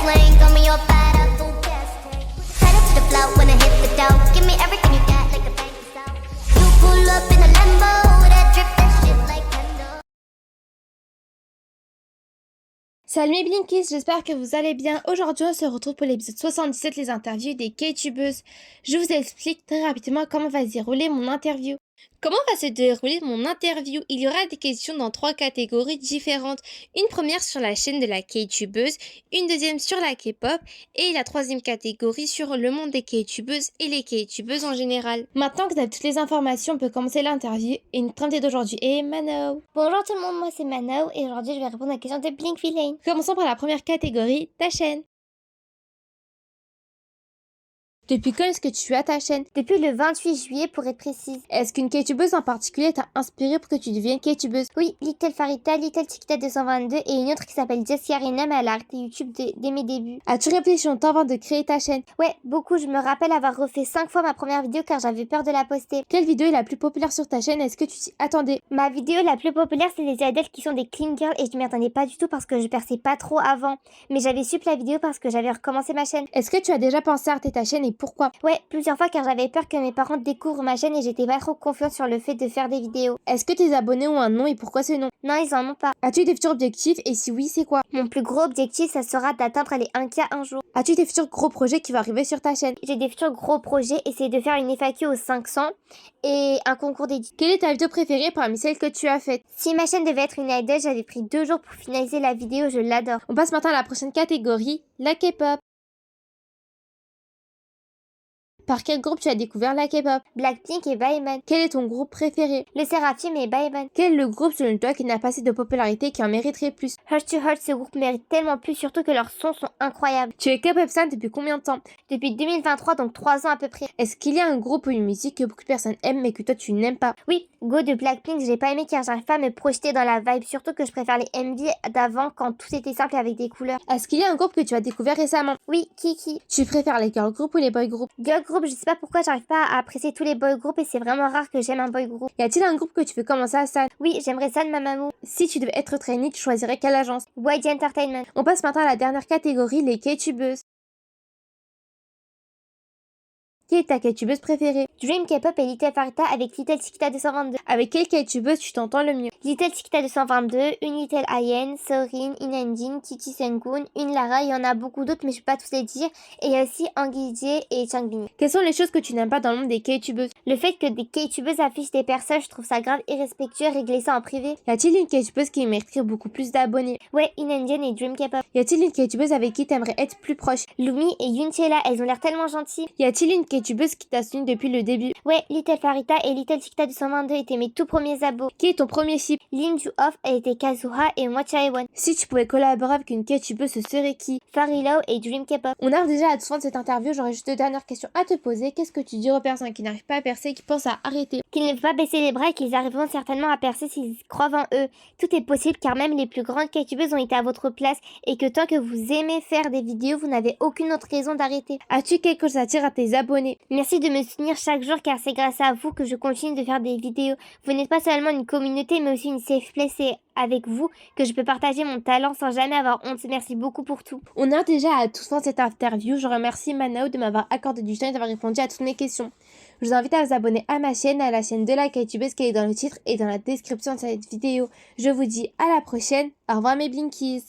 airplane, throw me your body, full gas tank. Head up to the floor when I hit the dough. Give me everything you got like a bank of soap. You pull up in a Lambo, that drip, that shit like Kendall. Salut mes Blinkies, j'espère que vous allez bien. Aujourd'hui on se retrouve pour l'épisode 77, les interviews des K-tubeuses. Je vous explique très rapidement comment va se dérouler mon interview. Comment va se dérouler mon interview? Il y aura des questions dans 3 catégories différentes. Une première sur la chaîne de la K-tubeuse, une deuxième sur la K-pop et la troisième catégorie sur le monde des K-tubeuses et les K-tubeuses en général. Maintenant que vous avez toutes les informations, on peut commencer l'interview et notre invitée d'aujourd'hui est Mano. Bonjour tout le monde, moi c'est Mano et aujourd'hui je vais répondre à la question de Blink Villain. Commençons par la première catégorie, ta chaîne. Depuis quand est-ce que tu as ta chaîne? Depuis le 28 juillet pour être précise. Est-ce qu'une K-tubeuse en particulier t'a inspiré pour que tu deviennes K-tubeuse? Oui, Little Farita, Little Chiquita 222 et une autre qui s'appelle Jessie Arena, mais elle a arrêté YouTube dès mes débuts. As-tu réfléchi longtemps avant de créer ta chaîne? Ouais, beaucoup, je me rappelle avoir refait 5 fois ma première vidéo car j'avais peur de la poster. Quelle vidéo est la plus populaire sur ta chaîne? Est-ce que tu t'y attendais? Ma vidéo la plus populaire c'est les idoles qui sont des clean girls et je m'y attendais pas du tout parce que je perçais pas trop avant. Mais j'avais su la vidéo parce que j'avais recommencé ma chaîne. Est-ce que tu as déjà pensé à arrêter ta chaîne et pourquoi? Ouais, plusieurs fois car j'avais peur que mes parents découvrent ma chaîne et j'étais pas trop confiante sur le fait de faire des vidéos. Est-ce que tes abonnés ont un nom et pourquoi ce nom? Non, ils en ont pas. As-tu des futurs objectifs et si oui, c'est quoi? Mon plus gros objectif, ça sera d'atteindre les 1K un jour. As-tu des futurs gros projets qui vont arriver sur ta chaîne? J'ai des futurs gros projets, essayer de faire une FAQ aux 500 et un concours d'édit. Quelle est ta vidéo préférée parmi celles que tu as faites? Si ma chaîne devait être une idol, j'avais pris 2 jours pour finaliser la vidéo, je l'adore. On passe maintenant à la prochaine catégorie, la K-pop. Par quel groupe tu as découvert la K-pop? Blackpink et Baeman. Quel est ton groupe préféré? Le Seraphim et Baeman. Quel est le groupe selon toi qui n'a pas assez de popularité et qui en mériterait plus? Heart to Heart, ce groupe mérite tellement plus, surtout que leurs sons sont incroyables. Tu es K-pop fan depuis combien de temps? Depuis 2023, donc 3 ans à peu près. Est-ce qu'il y a un groupe ou une musique que beaucoup de personnes aiment mais que toi tu n'aimes pas? Oui, Go de Blackpink, j'ai pas aimé car j'arrive pas à me projeter dans la vibe, surtout que je préfère les MV d'avant quand tout était simple avec des couleurs. Est-ce qu'il y a un groupe que tu as découvert récemment? Oui, Kiki. Tu préfères les girl group ou les boy group? Girl group, je sais pas pourquoi j'arrive pas à apprécier tous les boy groups et c'est vraiment rare que j'aime un boy group. Y a-t-il un groupe que tu veux commencer à stan? Oui, j'aimerais ça de Mamamoo. Si tu devais être trainee, tu choisirais quelle agence? YG Entertainment. On passe maintenant à la dernière catégorie, les K-tubeuses. Qui est ta K-tubeuse préférée? Dream K-pop et Little Farita avec Little Chiquita 222. Avec quelle K-tubeuse tu t'entends le mieux? Little Chiquita 222, une Little Ayen, Sorin, Inanjin, Chichi Senkun, une Lara, il y en a beaucoup d'autres mais je peux pas tous les dire. Et il y a aussi Anguille et Changbin. Quelles sont les choses que tu n'aimes pas dans le monde des K-tubeuses? Le fait que des K-tubeuses affichent des personnes, je trouve ça grave irrespectueux, régler ça en privé. Y a-t-il une K-tubeuse qui mériterait beaucoup plus d'abonnés? Ouais, Inanjin et Dream K-pop. Y a-t-il une K-tubeuse avec qui t'aimerais être plus proche? Lumi et Yunchela, elles ont l'air tellement gentilles. Y a-t-il une K-tubeuse qui t'a soutenu depuis le début? Ouais, Little Farita et Little Chiquita 222 étaient mes tout premiers abos. Qui est ton premier ship? Lin Ju-Off a été Kazuha et moi Chaewon. Si tu pouvais collaborer avec une K-tubeuse, ce serait qui? Farilao et Dream K-pop. On arrive déjà à la fin de cette interview, j'aurais juste 2 dernières questions à te poser. Qu'est-ce que tu dis aux personnes qui n'arrivent pas à percer et qui pensent à arrêter? Qu'ils ne peuvent pas baisser les bras et qu'ils arriveront certainement à percer s'ils croient en eux. Tout est possible car même les plus grandes K-tubeuses ont été à votre place et que tant que vous aimez faire des vidéos, vous n'avez aucune autre raison d'arrêter. As-tu quelque chose à dire à tes abonnés? Merci de me soutenir chaque jour car c'est grâce à vous que je continue de faire des vidéos. Vous n'êtes pas seulement une communauté mais aussi une safe place et avec vous que je peux partager mon talent sans jamais avoir honte. Merci beaucoup pour tout. On a déjà à toute fin de cette interview. Je remercie Manao de m'avoir accordé du temps et d'avoir répondu à toutes mes questions. Je vous invite à vous abonner à ma chaîne, à la chaîne de la K-tubeuse qui est dans le titre et dans la description de cette vidéo. Je vous dis à la prochaine. Au revoir mes Blinkies.